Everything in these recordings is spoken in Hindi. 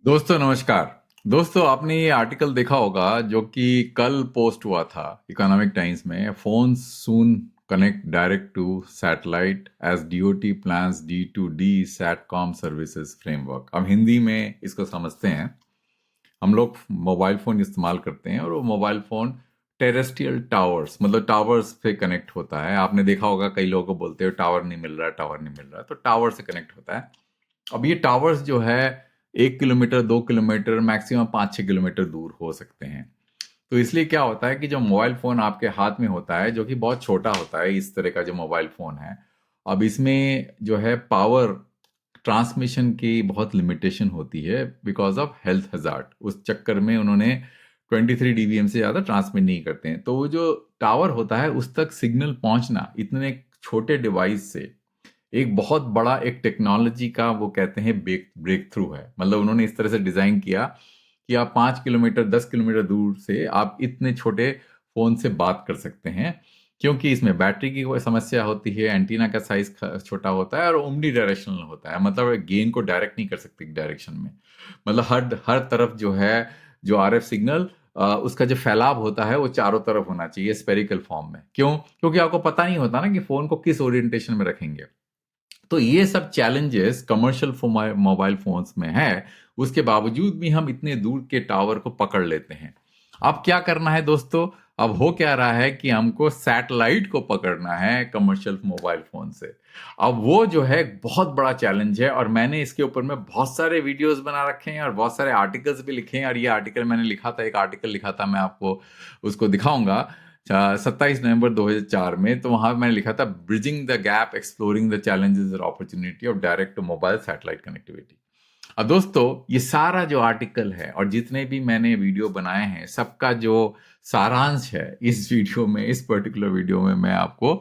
दोस्तों नमस्कार। दोस्तों आपने ये आर्टिकल देखा होगा जो कि कल पोस्ट हुआ था इकोनॉमिक टाइम्स में। Phone soon connect direct to satellite as DoT plans D to D satcom services framework. अब हिंदी में इसको समझते हैं। हम लोग मोबाइल फोन इस्तेमाल करते हैं और वो मोबाइल फोन टेरेस्ट्रियल टावर्स मतलब टावर्स पे कनेक्ट होता है। आपने देखा होगा कई लोगों को बोलते हो टावर नहीं मिल रहा, टावर नहीं मिल रहा, तो टावर से कनेक्ट होता है। अब ये टावर्स जो है 1 किलोमीटर 2 किलोमीटर मैक्सिमम 5-6 किलोमीटर दूर हो सकते हैं। तो इसलिए क्या होता है कि जो मोबाइल फोन आपके हाथ में होता है जो कि बहुत छोटा होता है, इस तरह का जो मोबाइल फोन है, अब इसमें जो है पावर ट्रांसमिशन की बहुत लिमिटेशन होती है बिकॉज ऑफ हेल्थ हजार्ड। उस चक्कर में उन्होंने 23 dBm से ज़्यादा ट्रांसमिट नहीं करते हैं। तो वो जो टावर होता है उस तक सिग्नल पहुंचना इतने छोटे डिवाइस से एक बहुत बड़ा एक टेक्नोलॉजी का वो कहते हैं ब्रेक थ्रू है। मतलब उन्होंने इस तरह से डिजाइन किया कि आप 5 किलोमीटर 10 किलोमीटर दूर से आप इतने छोटे फोन से बात कर सकते हैं, क्योंकि इसमें बैटरी की कोई समस्या होती है, एंटीना का साइज छोटा होता है और ओमनी डायरेक्शनल होता है। मतलब गेन को डायरेक्ट नहीं कर सकते डायरेक्शन में। मतलब हर हर तरफ जो है जो आरएफ सिग्नल उसका जो फैलाव होता है वो चारों तरफ होना चाहिए स्पेरिकल फॉर्म में। क्यों? क्योंकि आपको पता नहीं होता ना कि फोन को किस ओरिएंटेशन में रखेंगे। तो ये सब चैलेंजेस कमर्शियल मोबाइल फोन्स में है। उसके बावजूद भी हम इतने दूर के टावर को पकड़ लेते हैं। अब क्या करना है दोस्तों? अब हो क्या रहा है कि हमको सैटेलाइट को पकड़ना है कमर्शियल मोबाइल फोन से। अब वो जो है एक बहुत बड़ा चैलेंज है और मैंने इसके ऊपर में बहुत सारे वीडियोस बना रखे हैं और बहुत सारे आर्टिकल्स भी लिखे हैं। और ये आर्टिकल मैंने लिखा था, एक आर्टिकल लिखा था, मैं आपको उसको दिखाऊंगा 27 नवंबर 2004 में। तो वहां मैंने लिखा था bridging the gap exploring the challenges और opportunity of direct to mobile satellite connectivity. अब दोस्तों ये सारा जो आर्टिकल है और जितने भी मैंने वीडियो बनाए हैं सबका जो सारांश है इस वीडियो में, इस पर्टिकुलर वीडियो में मैं आपको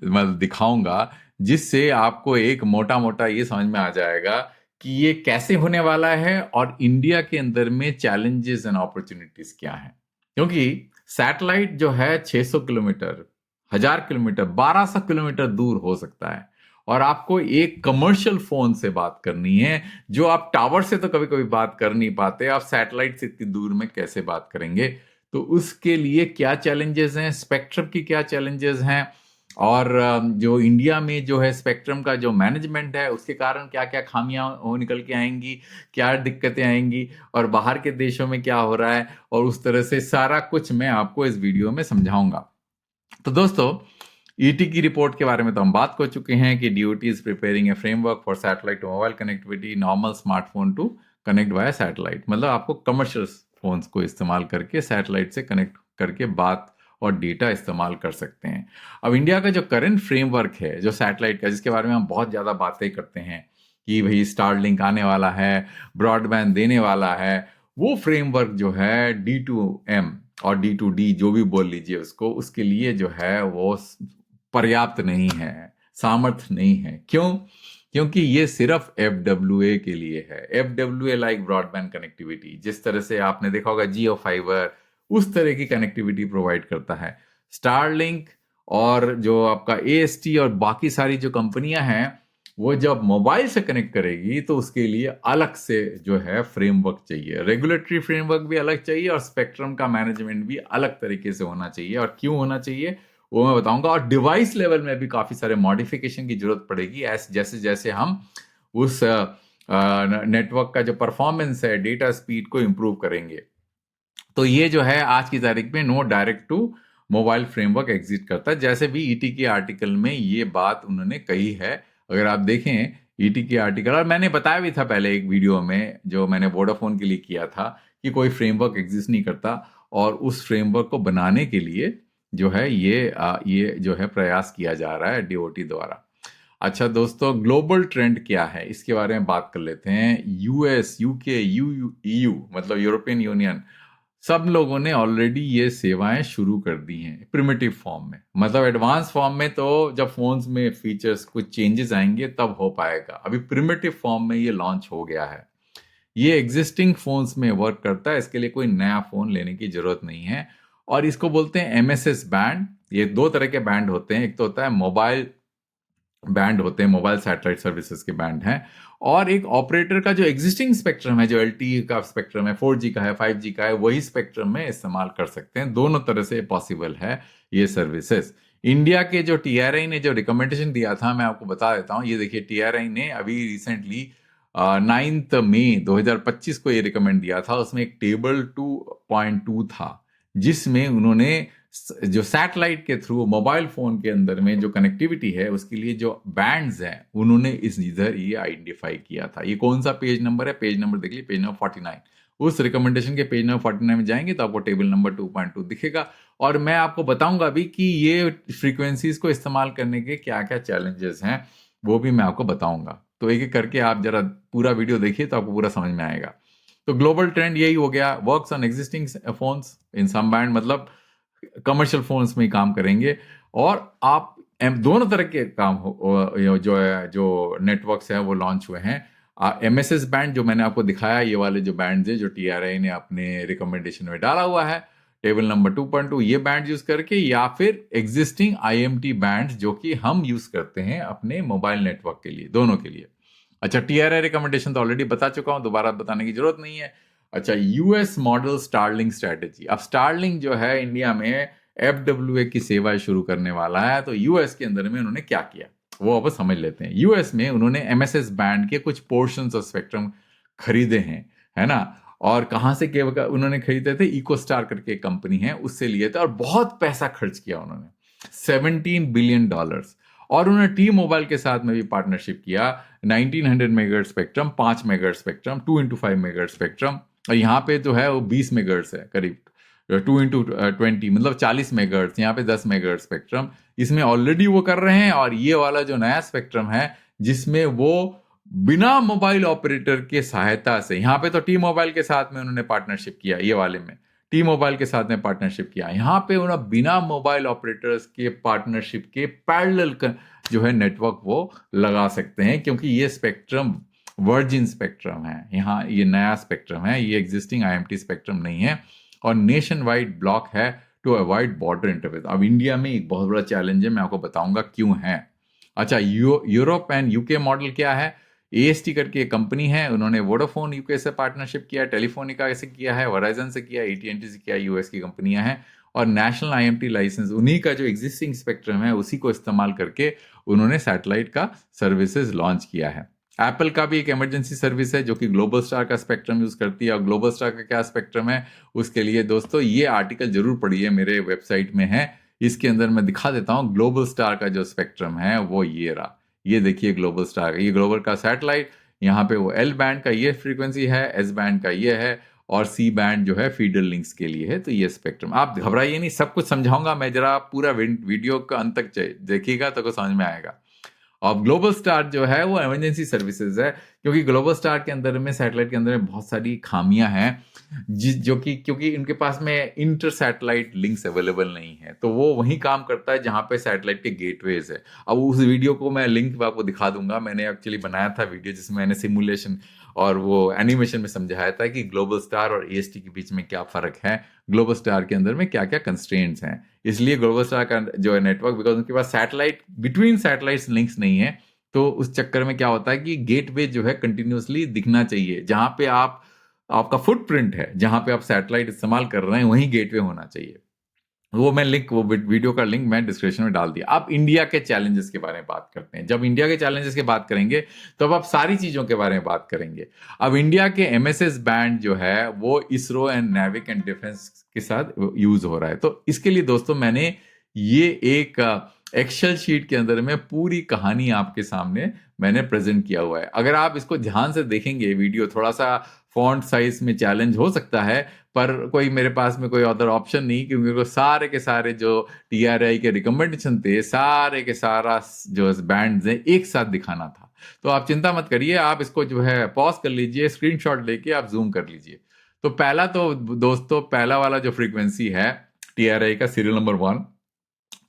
मतलब दिखाऊंगा, जिससे आपको एक मोटा मोटा ये समझ में आ जाएगा कि ये कैसे होने वाला है और इंडिया के अंदर में चैलेंजेस एंड अपॉर्चुनिटीज क्या हैं। क्योंकि सैटेलाइट जो है 600 किलोमीटर, 1000 किलोमीटर, 1200 किलोमीटर दूर हो सकता है और आपको एक कमर्शियल फोन से बात करनी है जो आप टावर से तो कभी कभी बात कर नहीं पाते, आप सैटेलाइट से इतनी दूर में कैसे बात करेंगे? तो उसके लिए क्या चैलेंजेस हैं, स्पेक्ट्रम की क्या चैलेंजेस हैं, और जो इंडिया में जो है स्पेक्ट्रम का जो मैनेजमेंट है उसके कारण क्या क्या खामियां हो निकल के आएंगी, क्या दिक्कतें आएंगी, और बाहर के देशों में क्या हो रहा है, और उस तरह से सारा कुछ मैं आपको इस वीडियो में समझाऊंगा। तो दोस्तों ईटी की रिपोर्ट के बारे में तो हम बात कर चुके हैं कि DoT is preparing a framework for satellite to mobile connectivity normal smartphone to connect via satellite. मतलब आपको कमर्शियल फोन्स को इस्तेमाल करके सैटेलाइट से कनेक्ट करके बात और डेटा इस्तेमाल कर सकते हैं। अब इंडिया का जो करंट फ्रेमवर्क है जो सैटेलाइट का, जिसके बारे में हम बहुत ज़्यादा बातें करते हैं कि भाई स्टारलिंक आने वाला है, ब्रॉडबैंड देने वाला है, वो फ्रेमवर्क जो है D2M और D2D जो भी बोल लीजिए उसको, उसके लिए जो है वो पर्याप्त नहीं है, सामर्थ्य नहीं है। क्यों? क्योंकि ये सिर्फ FWA के लिए है। FWA लाइक ब्रॉडबैंड कनेक्टिविटी, जिस तरह से आपने देखा होगा जियो फाइबर, उस तरह की कनेक्टिविटी प्रोवाइड करता है स्टारलिंक। और जो आपका AST और बाकी सारी जो कंपनियां हैं वो जब मोबाइल से कनेक्ट करेगी तो उसके लिए अलग से जो है फ्रेमवर्क चाहिए, रेगुलेटरी फ्रेमवर्क भी अलग चाहिए और स्पेक्ट्रम का मैनेजमेंट भी अलग तरीके से होना चाहिए। और क्यों होना चाहिए वो मैं बताऊंगा। और डिवाइस लेवल में भी काफी सारे मॉडिफिकेशन की जरूरत पड़ेगी जैसे जैसे हम उस नेटवर्क का जो परफॉर्मेंस है, डेटा स्पीड को इम्प्रूव करेंगे। तो ये जो है आज की तारीख में no direct to mobile framework exist करता है, जैसे भी ईटी के आर्टिकल में ये बात उन्होंने कही है। अगर आप देखें ईटी के आर्टिकल, और मैंने बताया भी था पहले एक वीडियो में जो मैंने वोडाफोन के लिए किया था कि कोई फ्रेमवर्क एग्जिस्ट नहीं करता और उस फ्रेमवर्क को बनाने के लिए जो है ये जो है प्रयास किया जा रहा है डीओटी द्वारा। अच्छा दोस्तों, ग्लोबल ट्रेंड क्या है इसके बारे में बात कर लेते हैं। यूएस, यूके, ईयू मतलब यूरोपियन यूनियन, सब लोगों ने ऑलरेडी ये सेवाएं शुरू कर दी हैं प्रिमिटिव फॉर्म में। मतलब एडवांस फॉर्म में तो जब फोन्स में फीचर्स कुछ चेंजेस आएंगे तब हो पाएगा, अभी प्रिमिटिव फॉर्म में ये लॉन्च हो गया है। ये एग्जिस्टिंग फोन्स में वर्क करता है, इसके लिए कोई नया फोन लेने की जरूरत नहीं है। और इसको बोलते हैं MSS बैंड। ये दो तरह के बैंड होते हैं, एक तो होता है मोबाइल बैंड होते हैं, मोबाइल सैटेलाइट सर्विसेज के बैंड हैं। और एक ऑपरेटर का जो एग्जिस्टिंग स्पेक्ट्रम है, जो LTE का स्पेक्ट्रम है, 4G का है, 5G का है, वही स्पेक्ट्रम में इस्तेमाल कर सकते हैं। दोनों तरह से पॉसिबल है ये सर्विसेज। इंडिया के जो TRI ने जो रिकमेंडेशन दिया था, मैं आपको बता देता हूँ। ये देखिए, TRI ने अभी रिसेंटली 9 मई 2025 को ये रिकमेंड दिया था। उसमें एक टेबल 2.2 था, जिसमें उन्होंने जो सैटेलाइट के थ्रू मोबाइल फोन के अंदर में जो कनेक्टिविटी है, उसके लिए जो बैंड्स हैं, उन्होंने इस इधर ये आइडेंटिफाई किया था। ये कौन सा पेज नंबर है? पेज नंबर देख लीजिए, पेज नंबर 49। उस रिकमेंडेशन के पेज नंबर 49 में जाएंगे तो आपको टेबल नंबर 2.2 दिखेगा। और मैं आपको बताऊंगा अभी कि ये फ्रीक्वेंसीज को इस्तेमाल करने के क्या क्या चैलेंजेस हैं, वो भी मैं आपको बताऊंगा। तो एक एक करके आप जरा पूरा वीडियो देखिए तो आपको पूरा समझ में आएगा। तो ग्लोबल ट्रेंड यही हो गया, works on existing phones in some band, मतलब कमर्शियल फोन्स में ही काम करेंगे। और आप दोनों तरह के काम जो है, जो नेटवर्क्स है वो लॉन्च हुए हैं। MSS बैंड जो मैंने आपको दिखाया, ये वाले जो बैंड है जो TRI ने अपने रिकमेंडेशन में डाला हुआ है, टेबल नंबर 2.2, ये बैंड यूज करके, या फिर एग्जिस्टिंग IMT बैंड जो कि हम यूज करते हैं अपने मोबाइल नेटवर्क के लिए, दोनों के लिए। अच्छा, TRI रिकमेंडेशन तो ऑलरेडी बता चुका हूं, दोबारा बताने की जरूरत नहीं है। अच्छा, US मॉडल स्टारलिंक स्ट्रेटेजी। अब स्टारलिंक जो है इंडिया में FWA की सेवाएं शुरू करने वाला है। तो US के अंदर में उन्होंने क्या किया, वो अब समझ लेते हैं। US में उन्होंने MSS बैंड के कुछ पोर्शंस ऑफ स्पेक्ट्रम खरीदे हैं, है ना। और कहां से के उन्होंने खरीदे थे? इकोस्टार करके एक कंपनी है, उससे लिए थे। और बहुत पैसा खर्च किया उन्होंने, $17 बिलियन। और उन्होंने टी मोबाइल के साथ में भी पार्टनरशिप किया। 1900 megahertz spectrum, 5 megahertz spectrum, 2x5 megahertz spectrum. और यहाँ पे जो है वो 20 मेगाहर्ट्ज है करीब, 2x20 मतलब 40 मेगाहर्ट्ज, यहाँ पे 10 मेगाहर्ट्ज स्पेक्ट्रम इसमें ऑलरेडी वो कर रहे हैं। और ये वाला जो नया स्पेक्ट्रम है, जिसमें वो बिना मोबाइल ऑपरेटर के सहायता से, यहाँ पे तो टी मोबाइल के साथ में उन्होंने पार्टनरशिप किया, ये वाले में टी मोबाइल के साथ में पार्टनरशिप किया, यहाँ पे उन्होंने बिना मोबाइल ऑपरेटर्स के पार्टनरशिप के पैरेलल जो है नेटवर्क वो लगा सकते हैं, क्योंकि ये स्पेक्ट्रम वर्जिन स्पेक्ट्रम है। यहाँ ये नया स्पेक्ट्रम है, ये एग्जिस्टिंग IMT स्पेक्ट्रम नहीं है। और नेशन वाइड ब्लॉक है टू अवॉइड बॉर्डर इंटरफेस। अब इंडिया में एक बहुत बड़ा चैलेंज है, मैं आपको बताऊंगा क्यों है। अच्छा, यूरोप एंड UK मॉडल क्या है? AST करके एक कंपनी है, उन्होंने वोडाफोन UK से पार्टनरशिप किया, टेलीफोनिका से किया है, वराइजन से किया, AT&T से किया, US की कंपनियां हैं। और नेशनल IMT लाइसेंस, उन्हीं का जो एग्जिस्टिंग स्पेक्ट्रम है उसी को इस्तेमाल करके उन्होंने सैटेलाइट का सर्विसेज लॉन्च किया है। एप्पल का भी एक इमरजेंसी सर्विस है जो कि ग्लोबल स्टार का स्पेक्ट्रम यूज करती है। और ग्लोबल स्टार का क्या स्पेक्ट्रम है, उसके लिए दोस्तों ये आर्टिकल जरूर पढ़िए, मेरे वेबसाइट में है। इसके अंदर मैं दिखा देता हूँ ग्लोबल स्टार का जो स्पेक्ट्रम है वो ये रहा। ये देखिए ग्लोबल स्टार का, ये ग्लोबल का सैटेलाइट, यहाँ पे वो L बैंड का ये फ्रीक्वेंसी है, S बैंड का ये है, और C बैंड जो है फीडर लिंक्स के लिए है। तो ये स्पेक्ट्रम, आप घबराइए नहीं, सब कुछ समझाऊंगा मैं, जरा पूरा वीडियो का अंत तक देखिएगा तो कुछ समझ में आएगा। अब ग्लोबल स्टार जो है वो इमरजेंसी सर्विसेज है, क्योंकि ग्लोबल स्टार के अंदर में, सैटेलाइट के अंदर में बहुत सारी खामियां हैं, जो कि क्योंकि इनके पास में इंटर सैटेलाइट लिंक्स अवेलेबल नहीं है। तो वो वहीं काम करता है जहां पे सैटेलाइट के गेटवेज है। अब उस वीडियो को मैं लिंक आपको दिखा दूंगा, मैंने एक्चुअली बनाया था वीडियो जिसमें मैंने सिमुलेशन और वो एनिमेशन में समझाया था कि ग्लोबल स्टार और AST के बीच में क्या फर्क है, ग्लोबल स्टार के अंदर में क्या क्या कंस्ट्रेंट्स हैं। इसलिए ग्लोबल स्टार का जो है नेटवर्क, बिकॉज उनके पास सैटेलाइट बिटवीन सैटेलाइट लिंक्स नहीं है, तो उस चक्कर में क्या होता है कि गेटवे जो है कंटिन्यूअसली दिखना चाहिए। जहां पे आपका फुटप्रिंट है, जहां पे आप सैटेलाइट इस्तेमाल कर रहे हैं, वहीं गेटवे होना चाहिए। वो मैं लिंक, वो वीडियो का लिंक मैं डिस्क्रिप्शन में डाल दिया। अब इंडिया के चैलेंजेस के बारे में बात करते हैं। जब इंडिया के चैलेंजेस की बात करेंगे तो अब आप सारी चीजों के बारे में बात करेंगे। अब इंडिया के MSS बैंड जो है वो ISRO and NavIC and defence के साथ यूज हो रहा है। तो इसके लिए दोस्तों मैंने ये एक एक्सेल शीट के अंदर में पूरी कहानी आपके सामने मैंने प्रेजेंट किया हुआ है। अगर आप इसको ध्यान से देखेंगे वीडियो, थोड़ा सा फॉन्ट साइज में चैलेंज हो सकता है, पर कोई मेरे पास में कोई अदर ऑप्शन नहीं, क्योंकि वो सारे के सारे जो TRI के रिकमेंडेशन थे, सारे के सारा जो बैंड्स हैं एक साथ दिखाना था। तो आप चिंता मत करिए, आप इसको जो है पॉज कर लीजिए, स्क्रीनशॉट लेके आप जूम कर लीजिए। तो पहला तो दोस्तों, पहला वाला जो फ्रीक्वेंसी है TRI का सीरियल नंबर 1,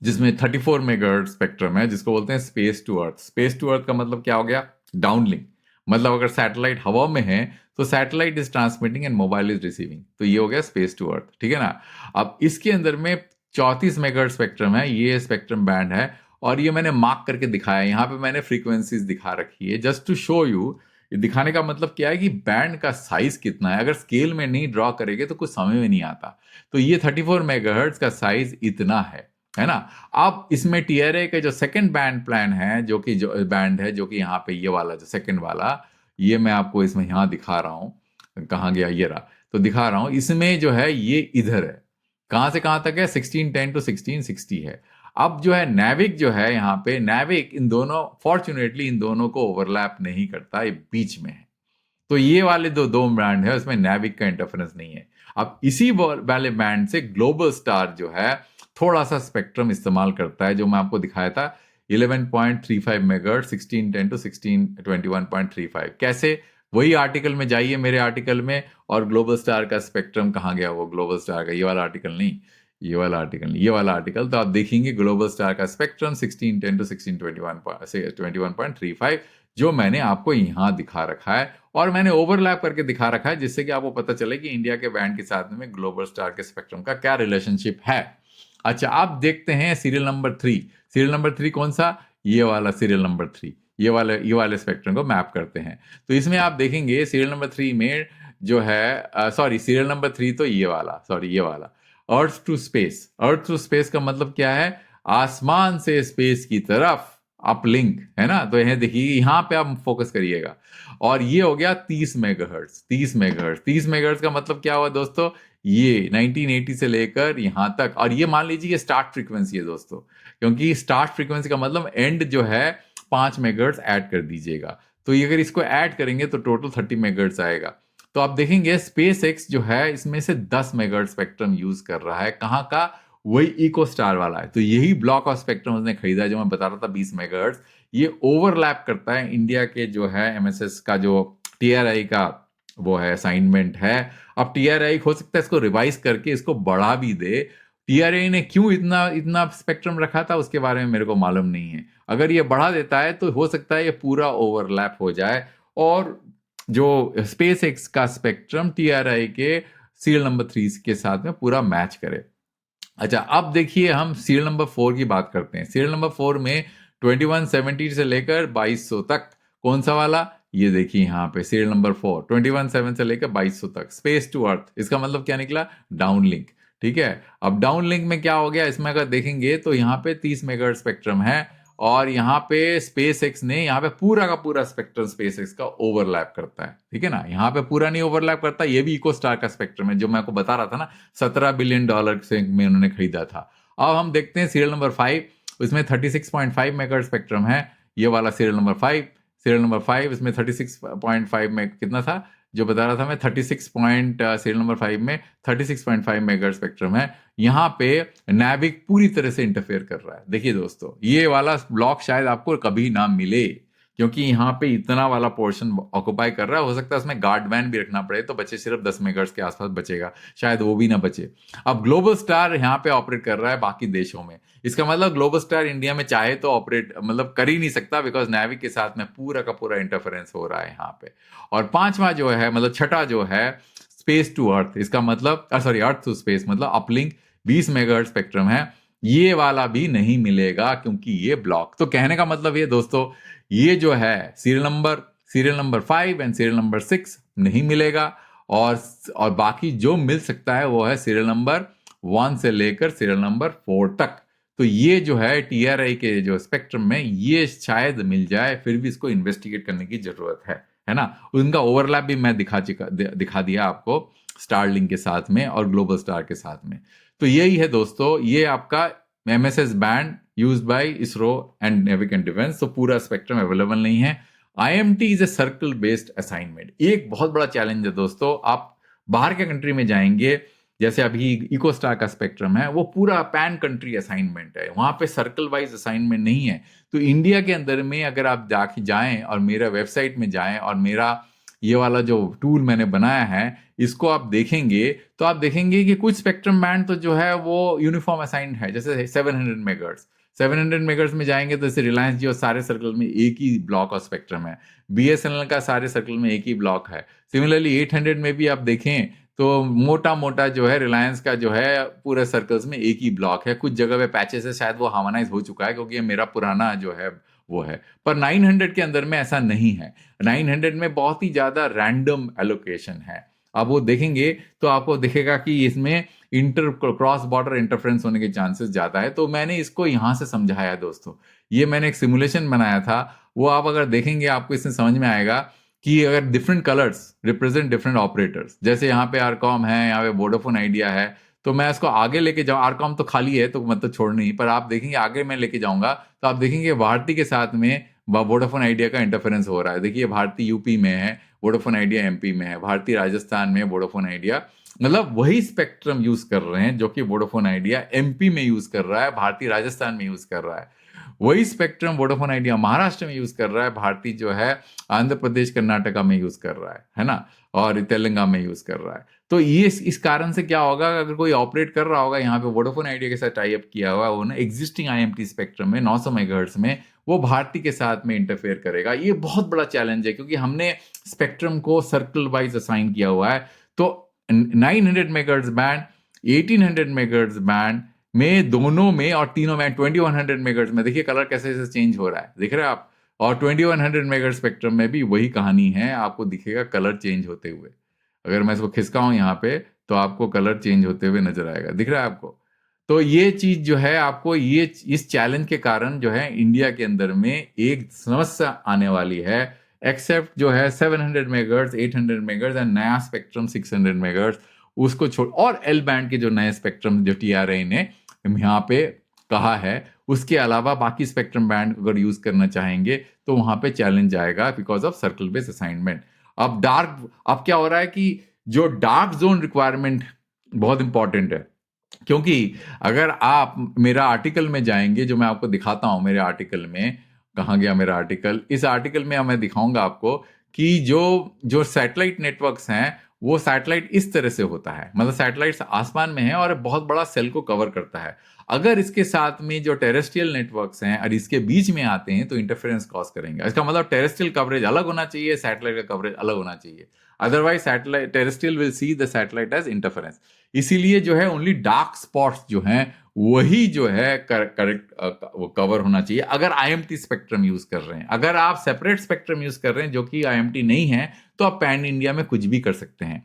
जिसमें 34 मेगाहर्ट्ज स्पेक्ट्रम है, जिसको बोलते हैं space to earth. Space to earth का मतलब क्या हो गया? डाउनलिंक। मतलब अगर सैटेलाइट हवा में है तो satellite is transmitting and mobile is receiving, तो ये हो गया स्पेस टू अर्थ, ठीक है ना। अब इसके अंदर में 34 मेगाहर्ट्ज स्पेक्ट्रम है, ये स्पेक्ट्रम बैंड है। और ये मैंने मार्क करके दिखाया, यहाँ पे मैंने फ्रीक्वेंसीज दिखा रखी है जस्ट टू शो यू। दिखाने का मतलब क्या है कि बैंड का साइज कितना है, अगर स्केल में नहीं ड्रॉ करेंगे तो कुछ समझ में नहीं आता। तो ये 34 मेगाहर्ट्ज का साइज इतना है ना। अब इसमें टीआरए का जो सेकंड बैंड प्लान है, जो कि जो बैंड है, जो कि यहाँ पे ये वाला जो सेकंड वाला, ये मैं आपको इसमें यहाँ दिखा रहा हूँ, कहाँ गया, ये रहा, तो दिखा रहा हूँ। इसमें जो है ये इधर है, कहाँ से कहाँ तक है, 1610 टू 1660 है। अब जो है नैविक जो है यहाँ पे, नैविक इन दोनों, फॉर्चुनेटली इन दोनों को ओवरलैप नहीं करता, ये बीच में है। तो ये वाले दो दो ब्रांड है, उसमें नैविक का इंटरफेरेंस नहीं है। अब इसी वाले बैंड से ग्लोबल स्टार जो है थोड़ा सा स्पेक्ट्रम इस्तेमाल करता है, जो मैं आपको दिखाया था 11.35 मेगाहर्ट्ज 1610 टू 1621.35। कैसे, वही आर्टिकल में जाइए, मेरे आर्टिकल में, और ग्लोबल स्टार का स्पेक्ट्रम कहाँ गया, वो ग्लोबल स्टार का ये वाला आर्टिकल नहीं, ये वाला आर्टिकल नहीं, ये वाला आर्टिकल, तो आप देखेंगे ग्लोबल स्टार का स्पेक्ट्रम 1610 टू 1621.35 जो मैंने आपको यहाँ दिखा रखा है, और मैंने ओवरलैप करके दिखा रखा है, जिससे कि आपको पता चले कि इंडिया के बैंड के साथ में ग्लोबल स्टार के स्पेक्ट्रम का क्या रिलेशनशिप है। अच्छा, आप देखते हैं सीरियल नंबर 3। सीरियल नंबर 3 कौन सा, ये वाला सीरियल नंबर 3, ये वाले स्पेक्ट्रम को मैप करते हैं। तो इसमें आप देखेंगे सीरियल नंबर 3 में जो है, सॉरी सीरियल नंबर 3 तो ये वाला, सॉरी ये वाला, earth to space. Earth to space का मतलब क्या है, आसमान से स्पेस की तरफ अपलिंक, है ना। तो यह देखिए, यहाँ पे आप फोकस करिएगा, और ये हो गया 30 मेगाहर्ट्ज। 30 मेगाहर्ट्ज, 30 मेगाहर्ट्ज का मतलब क्या हुआ दोस्तों, ये 1980 से लेकर यहाँ तक, और ये मान लीजिए ये स्टार्ट फ्रीक्वेंसी है दोस्तों, क्योंकि स्टार्ट फ्रीक्वेंसी का मतलब एंड जो है 5 मेगाहर्ट्ज ऐड कर दीजिएगा। तो ये अगर इसको ऐड करेंगे तो टोटल 30 मेगाहर्ट्ज आएगा। तो आप देखेंगे स्पेस एक्स जो है इसमें से 10 मेगाहर्ट्ज स्पेक्ट्रम यूज कर रहा है, कहाँ का, वही इको स्टार वाला है। तो यही ब्लॉक ऑफ स्पेक्ट्रम उसने खरीदा है, जो मैं बता रहा था 20 मेगाहर्ट्ज। ये ओवरलैप करता है इंडिया के जो है एमएसएस का जो टीआरआई का वो है असाइनमेंट है। अब टीआरआई हो सकता है इसको रिवाइज करके इसको बढ़ा भी दे। टीआरआई ने क्यों इतना इतना स्पेक्ट्रम रखा था उसके बारे में मेरे को मालूम नहीं है। अगर ये बढ़ा देता है तो हो सकता है ये पूरा ओवरलैप हो जाए, और जो स्पेस एक्स का स्पेक्ट्रम टीआरआई के सीरियल नंबर 3 के साथ में पूरा मैच करे। अच्छा, अब देखिए हम सीरियल नंबर 4 की बात करते हैं। सीरियल नंबर 4 में 2170 से लेकर 2200 तक, कौन सा वाला, ये देखिए यहाँ पे सीरियल नंबर 4 217 से लेकर 2200 तक, स्पेस टू अर्थ, इसका मतलब क्या निकला, डाउन लिंक। ठीक है, अब डाउन लिंक में क्या हो गया, इसमें अगर देखेंगे तो यहाँ पे 30 मेगाहर्ट्ज स्पेक्ट्रम है, और यहाँ पे स्पेस एक्स ने यहाँ पे पूरा का पूरा स्पेक्ट्रम स्पेस एक्स का ओवरलैप करता है। ठीक है ना, यहाँ पे पूरा नहीं ओवरलैप करता, ये भी इको स्टार का स्पेक्ट्रम है, जो मैं आपको बता रहा था ना, $17 बिलियन से में उन्होंने खरीदा था। अब हम देखते हैं सीरियल नंबर 5, उसमें 36.5 मेगाहर्ट्ज स्पेक्ट्रम है, ये वाला सीरियल नंबर 5। सीरियल नंबर 5 इसमें 36.5 में कितना था, जो बता रहा था मैं, 36 पॉइंट, सीरियल नंबर 5 में 36.5 मेगाहर्ट्ज स्पेक्ट्रम है। यहाँ पे नैविक पूरी तरह से इंटरफेयर कर रहा है। देखिए दोस्तों, ये वाला ब्लॉक शायद आपको कभी ना मिले, क्योंकि यहाँ पे इतना वाला पोर्शन ऑक्युपाई कर रहा है। हो सकता है उसमें गार्ड बैंड भी रखना पड़े, तो बचे सिर्फ 10 मेगाहर्ट्ज के आसपास बचेगा, शायद वो भी ना बचे। अब ग्लोबल स्टार यहाँ पे ऑपरेट कर रहा है बाकी देशों में, इसका मतलब ग्लोबल स्टार इंडिया में चाहे तो ऑपरेट मतलब कर ही नहीं सकता, बिकॉज नैविक के साथ में पूरा का पूरा इंटरफेरेंस हो रहा है यहाँ पे। और पांचवा जो है, मतलब छठा जो है, स्पेस टू अर्थ, इसका मतलब सॉरी अर्थ टू स्पेस मतलब अपलिंक 20 मेगाहर्ट्ज स्पेक्ट्रम है, ये वाला भी नहीं मिलेगा क्योंकि ये ब्लॉक। तो कहने का मतलब ये दोस्तों, ये जो है serial number 5 and serial number 6 नहीं मिलेगा, और बाकी जो मिल सकता है वो है सीरियल नंबर 1 से लेकर सीरियल नंबर 4 तक। तो ये जो है टीआरआई के जो स्पेक्ट्रम में ये शायद मिल जाए, फिर भी इसको इन्वेस्टिगेट करने की जरूरत है ना। उनका ओवरलैप भी मैं दिखा दिया आपको स्टारलिंक के साथ में और ग्लोबल स्टार के साथ में। तो यही है दोस्तों, ये आपका MSS band used by ISRO and NavIC and defence. तो पूरा स्पेक्ट्रम अवेलेबल नहीं है। IMT is a circle based assignment. एक बहुत बड़ा चैलेंज है दोस्तों, आप बाहर के कंट्री में जाएंगे, जैसे अभी इकोस्टार का स्पेक्ट्रम है, वो पूरा पैन कंट्री असाइनमेंट है, वहां पे सर्कल वाइज असाइनमेंट नहीं है। तो इंडिया के अंदर में अगर आप जाके जाएं और मेरा वेबसाइट में जाएं और मेरा ये वाला जो टूल मैंने बनाया है इसको आप देखेंगे, तो आप देखेंगे कि कुछ स्पेक्ट्रम बैंड तो जो है वो यूनिफॉर्म असाइंड है, जैसे 700 मेगाहर्ट्ज। 700 मेगाहर्ट्ज में जाएंगे तो जैसे रिलायंस जियो सारे सर्कल में एक ही ब्लॉक ऑफ स्पेक्ट्रम है, बीएसएनएल का सारे सर्कल में एक ही ब्लॉक है। सिमिलरली 800 में भी आप देखें तो मोटा मोटा जो है रिलायंस का जो है पूरे सर्कल्स में एक ही ब्लॉक है। कुछ जगह पे पैचेस है, शायद वो हार्मोनाइज हो चुका है क्योंकि ये मेरा पुराना जो है वो है। पर 900 के अंदर में ऐसा नहीं है। 900 में बहुत ही ज्यादा रैंडम एलोकेशन है। अब वो देखेंगे तो आपको दिखेगा कि इसमें इंटर क्रॉस बॉर्डर इंटरफ्रेंस होने के चांसेस ज्यादा है। तो मैंने इसको यहां से समझाया दोस्तों। ये मैंने एक सिमुलेशन बनाया था, वो आप अगर देखेंगे आपको इससे समझ में आएगा कि अगर different colours represent different operators, जैसे यहाँ पे आरकॉम है, यहाँ पे वोडाफोन आइडिया है, तो मैं इसको आगे लेके जाऊँ। आरकॉम तो खाली है तो मतलब छोड़नी ही, पर आप देखेंगे आगे मैं लेके जाऊंगा तो आप देखेंगे भारती के साथ में वोडाफोन आइडिया का इंटरफेरेंस हो रहा है। देखिए भारती यूपी में है, वोडाफोन आइडिया एमपी में है, भारती राजस्थान में, वोडाफोन आइडिया मतलब वही स्पेक्ट्रम यूज कर रहे हैं जो कि वोडाफोन आइडिया एमपी में यूज कर रहा है, भारती राजस्थान में यूज कर रहा है। वही स्पेक्ट्रम वोडाफोन आइडिया महाराष्ट्र में यूज कर रहा है, भारती जो है आंध्र प्रदेश कर्नाटका में यूज कर रहा है ना, और तेलंगाना में यूज कर रहा है। तो ये इस कारण से क्या होगा, अगर कोई ऑपरेट कर रहा होगा यहाँ पे वोडाफोन आइडिया के साथ टाई अप किया हुआ वो ना एग्जिस्टिंग आईएमटी स्पेक्ट्रम में 900 मेगाहर्ट्ज में, वो भारती के साथ में इंटरफेयर करेगा। ये बहुत बड़ा चैलेंज है क्योंकि हमने स्पेक्ट्रम को सर्कल वाइज असाइन किया हुआ है। तो 900 मेगाहर्ट्ज बैंड, 1800 मेगाहर्ट्ज बैंड में, दोनों में और तीनों में 2100 मेगाहर्ट्ज में देखिए कलर कैसे कैसे चेंज हो रहा है, दिख रहे हैं आप। और 2100 मेगाहर्ट्ज स्पेक्ट्रम में भी वही कहानी है, आपको दिखेगा कलर चेंज होते हुए। अगर मैं इसको खिसकाऊं यहाँ पे तो आपको कलर चेंज होते हुए नजर आएगा, दिख रहा है आपको। तो ये चीज जो है आपको ये इस चैलेंज के कारण जो है इंडिया के अंदर में एक समस्या आने वाली है। एक्सेप्ट जो है 700 मेगाहर्ट्ज, 800 मेगाहर्ट्ज एंड नया स्पेक्ट्रम 600 मेगाहर्ट्ज, उसको छोड़ और एल बैंड के जो नए स्पेक्ट्रम जो टीआरआई ने यहाँ पे कहा है, उसके अलावा बाकी स्पेक्ट्रम बैंड अगर यूज करना चाहेंगे तो वहां पे चैलेंज आएगा because of circle base assignment. अब क्या हो रहा है कि जो डार्क जोन रिक्वायरमेंट बहुत इंपॉर्टेंट है, क्योंकि अगर आप मेरा आर्टिकल में जाएंगे, जो मैं आपको दिखाता हूं मेरे आर्टिकल में, कहाँ गया मेरा आर्टिकल, इस आर्टिकल में मैं दिखाऊंगा आपको कि जो जो सैटेलाइट नेटवर्क्स हैं वो सैटेलाइट इस तरह से होता है, मतलब सैटेलाइट आसमान में है और बहुत बड़ा सेल को कवर करता है। अगर इसके साथ में जो टेरेस्ट्रियल नेटवर्क्स हैं और इसके बीच में आते हैं तो इंटरफेरेंस कॉज करेंगे। इसका मतलब टेरेस्ट्रियल कवरेज अलग होना चाहिए, सैटेलाइट का कवरेज अलग होना चाहिए, otherwise satellite terrestrial will see the satellite as interference. इसीलिए जो है ओनली डार्क स्पॉट्स जो हैं वही जो है करेक्ट वो कवर होना चाहिए अगर आईएमटी स्पेक्ट्रम यूज कर रहे हैं। अगर आप सेपरेट स्पेक्ट्रम यूज कर रहे हैं जो कि आईएमटी नहीं है तो आप पैन इंडिया में कुछ भी कर सकते हैं।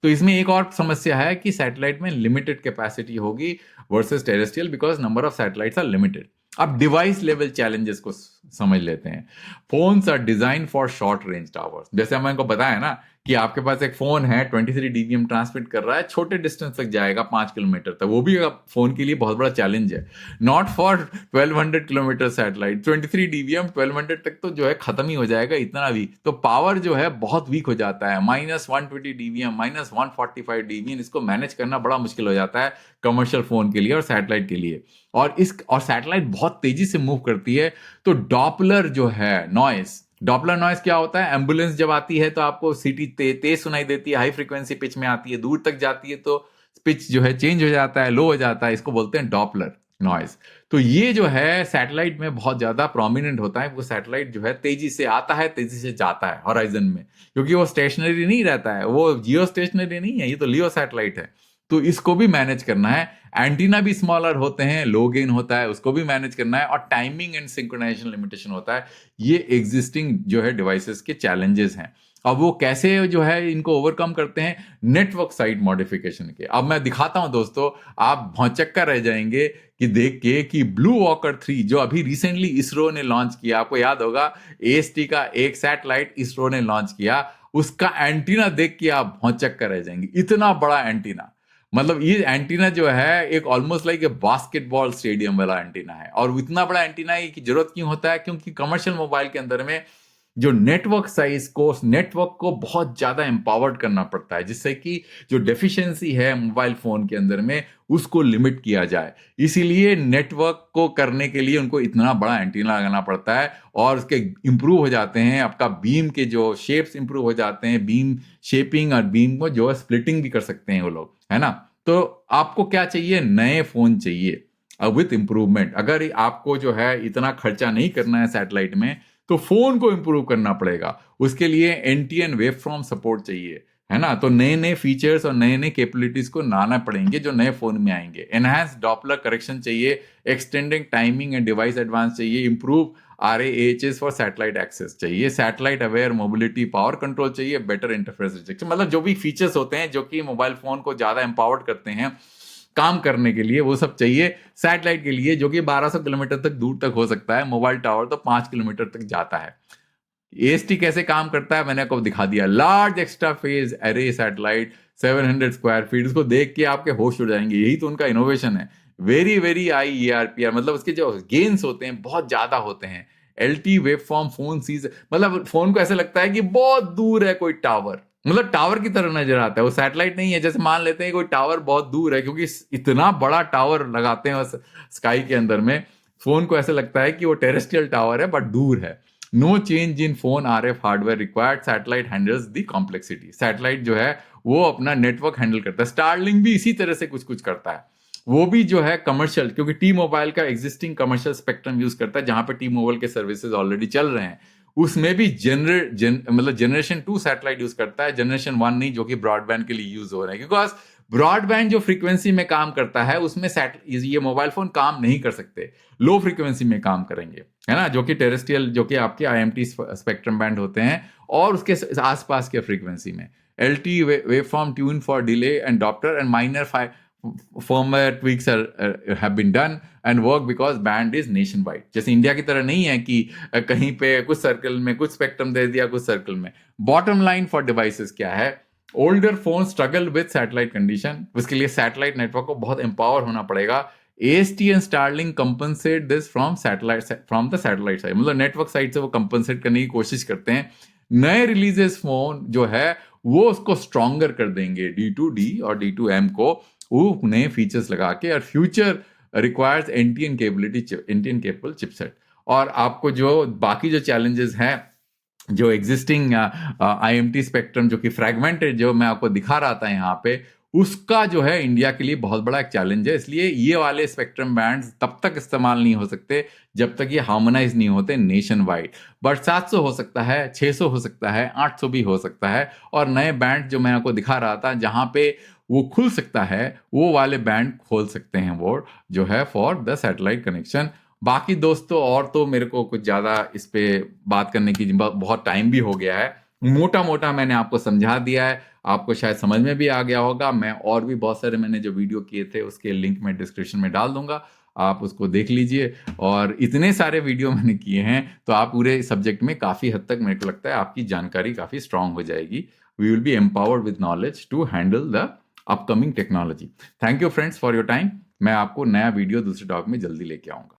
तो इसमें एक और समस्या है कि सैटेलाइट में लिमिटेड कैपेसिटी होगी versus terrestrial, because number of satellites are limited. अब डिवाइस लेवल चैलेंजेस को समझ लेते हैं। Phones are design for short range towers. जैसे हमने को बताया ना कि आपके पास एक फोन है 23 डीबीएम ट्रांसमिट कर रहा है, छोटे डिस्टेंस तक जाएगा 5 किलोमीटर तक, वो भी फोन के लिए बहुत बड़ा चैलेंज है। Not for 1200 kilometre satellite, 23 DBM 1200 तक तो जो है खत्म ही हो जाएगा, इतना वीक तो पावर जो है बहुत वीक हो जाता है। -120 डीबीएम, -145 डीबीएम, इसको मैनेज करना बड़ा मुश्किल हो जाता है कमर्शियल फोन के लिए और सैटेलाइट के लिए। और सैटेलाइट बहुत तेजी से मूव करती है, तो डॉपलर जो है नॉइस, डॉपलर नॉइस क्या होता है, एम्बुलेंस जब आती है तो आपको सीटी तेज सुनाई देती है, हाई फ्रीक्वेंसी पिच में आती है, दूर तक जाती है तो पिच जो है चेंज हो जाता है, लो हो जाता है, इसको बोलते हैं डॉपलर नॉइस। तो ये जो है सैटेलाइट में बहुत ज्यादा प्रोमिनेंट होता है। वो सैटेलाइट जो है तेजी से आता है, तेजी से जाता है हॉराइजन में, क्योंकि वो स्टेशनरी नहीं रहता है, वो जियो स्टेशनरी नहीं है, ये तो लियो सैटेलाइट है। तो इसको भी मैनेज करना है। एंटीना भी स्मॉलर होते हैं, लो गेन होता है, उसको भी मैनेज करना है, और टाइमिंग एंड सिंक्रोनाइजेशन लिमिटेशन होता है। ये एग्जिस्टिंग जो है डिवाइसेस के चैलेंजेस हैं। अब वो कैसे जो है इनको ओवरकम करते हैं, नेटवर्क साइड मॉडिफिकेशन के। अब मैं दिखाता हूं दोस्तों, आप भौचक्का रह जाएंगे कि देख के कि ब्लू वॉकर 3 जो अभी रिसेंटली इसरो ने लॉन्च किया, आपको याद होगा एएसटी का एक सैटेलाइट इसरो ने लॉन्च किया, उसका एंटीना देख के आप भौचक्का रह जाएंगे। इतना बड़ा एंटीना, मतलब ये एंटीना जो है एक almost like a basketball stadium वाला एंटीना है। और इतना बड़ा एंटीना की जरूरत क्यों होता है, क्योंकि कमर्शियल मोबाइल के अंदर में जो नेटवर्क को बहुत ज्यादा एम्पावर्ड करना पड़ता है, जिससे कि जो डेफिशिएंसी है मोबाइल फोन के अंदर में उसको लिमिट किया जाए। इसीलिए नेटवर्क को करने के लिए उनको इतना बड़ा एंटीना लगाना पड़ता है, और उसके इंप्रूव हो जाते हैं, आपका बीम के जो शेप्स इंप्रूव हो जाते हैं, बीम शेपिंग और बीम को जो है स्प्लिटिंग भी कर सकते हैं वो लोग, है ना। तो आपको क्या चाहिए, नए फोन चाहिए विथ इंप्रूवमेंट। अगर आपको जो है इतना खर्चा नहीं करना है सैटेलाइट में, तो फोन को इंप्रूव करना पड़ेगा। उसके लिए एनटीएन वेवफॉर्म सपोर्ट चाहिए, है ना। तो नए नए फीचर्स और नए नए कैपेबिलिटीज को लाना पड़ेंगे जो नए फोन में आएंगे। एनहांस डॉपलर करेक्शन चाहिए, extending timing and device advance चाहिए, improve RAAHs for satellite access चाहिए, satellite aware mobility power control चाहिए, बेटर इंटरफेस रिजेक्शन, मतलब जो भी फीचर्स होते हैं जो कि मोबाइल फोन को ज्यादा एम्पावर्ड करते हैं काम करने के लिए, वो सब चाहिए सैटेलाइट के लिए, जो कि 1200 किलोमीटर तक दूर तक हो सकता है। मोबाइल टावर तो 5 किलोमीटर तक जाता है। AST कैसे काम करता है मैंने आपको दिखा दिया। Large extra phase array satellite 700 square feet, उसको देख के आपके होश उड़ जाएंगे, यही तो उनका इनोवेशन है। वेरी वेरी हाई ERPR, मतलब उसके जो गेन्स होते हैं बहुत ज्यादा होते हैं। LT wave form phone sees, मतलब फोन को ऐसा लगता है कि बहुत दूर है कोई टावर, मतलब टावर की तरह नजर आता है, वो सैटेलाइट नहीं है। जैसे मान लेते हैं कोई टावर बहुत दूर है, क्योंकि इतना बड़ा टावर लगाते हैं स्काई के अंदर में, फोन को ऐसा लगता है कि वो टेरेस्ट्रियल टावर है बट दूर है। No change in phone RF hardware required, satellite handles the complexity. Satellite जो है वो अपना नेटवर्क हैंडल करता है। स्टारलिंक भी इसी तरह से कुछ कुछ करता है, वो भी जो है कमर्शियल, क्योंकि टी मोबाइल का एग्जिस्टिंग कमर्शियल स्पेक्ट्रम यूज करता है, जहां पे टी मोबाइल के सर्विसेज ऑलरेडी चल रहे हैं। उसमें भी मतलब जनरेशन 2 सैटेलाइट यूज करता है, जनरेशन 1 नहीं, जो कि ब्रॉडबैंड के लिए यूज हो रहा है। क्योंकि ब्रॉडबैंड जो फ्रीक्वेंसी में काम करता है उसमें ये मोबाइल फोन काम नहीं कर सकते, लो फ्रीक्वेंसी में काम करेंगे, है ना, जो कि टेरेस्ट्रियल, जो कि आपके IMT स्पेक्ट्रम बैंड होते हैं, और उसके आसपास के फ्रीक्वेंसी में LT waveform tune for delay and Doppler and minor firmware tweaks have been done and work because band is nationwide। जैसे इंडिया की तरह नहीं है कि कहीं पे कुछ सर्कल में कुछ स्पेक्ट्रम दे दिया, कुछ सर्कल में। बॉटम लाइन फॉर डिवाइसेस क्या है, older phone struggle with satellite condition, उसके लिए सैटेलाइट नेटवर्क को बहुत एम्पावर होना पड़ेगा। AST and Starlink compensate this from the satellite side, मतलब नेटवर्क साइड से वो कंपनसेट करने की कोशिश करते हैं। नए रिलीजेस फोन जो है वो उसको स्ट्रॉन्गर कर देंगे, D2D और D2M को, वो नए फीचर्स लगा के। और future requires NTN capable chipset. और आपको जो बाकी जो चैलेंजेस हैं, जो एग्जिस्टिंग IMT स्पेक्ट्रम जो कि फ्रैगमेंटेड, जो मैं आपको दिखा रहा था यहाँ पे, उसका जो है इंडिया के लिए बहुत बड़ा एक चैलेंज है। इसलिए ये वाले स्पेक्ट्रम बैंड्स तब तक इस्तेमाल नहीं हो सकते जब तक ये हार्मोनाइज नहीं होते नेशन वाइड। बट 700 हो सकता है, 600 हो सकता है, 800 भी हो सकता है। और नए बैंड जो मैं आपको दिखा रहा था जहां पे वो खुल सकता है, वो वाले बैंड खोल सकते हैं वो, जो है फॉर द सैटेलाइट कनेक्शन। बाकी दोस्तों और तो मेरे को कुछ ज्यादा इस पे बात करने की बहुत टाइम भी हो गया है, मोटा मोटा मैंने आपको समझा दिया है, आपको शायद समझ में भी आ गया होगा। मैं और भी बहुत सारे मैंने जो वीडियो किए थे उसके लिंक मैं डिस्क्रिप्शन में डाल दूंगा, आप उसको देख लीजिए। और इतने सारे वीडियो मैंने किए हैं तो आप पूरे सब्जेक्ट में काफी हद तक मेरे को लगता है आपकी जानकारी काफी स्ट्रांग हो जाएगी। We will be empowered with knowledge to handle the upcoming technology. Thank you friends for your time. मैं आपको नया वीडियो दूसरे टॉपिक में जल्दी लेके आऊंगा।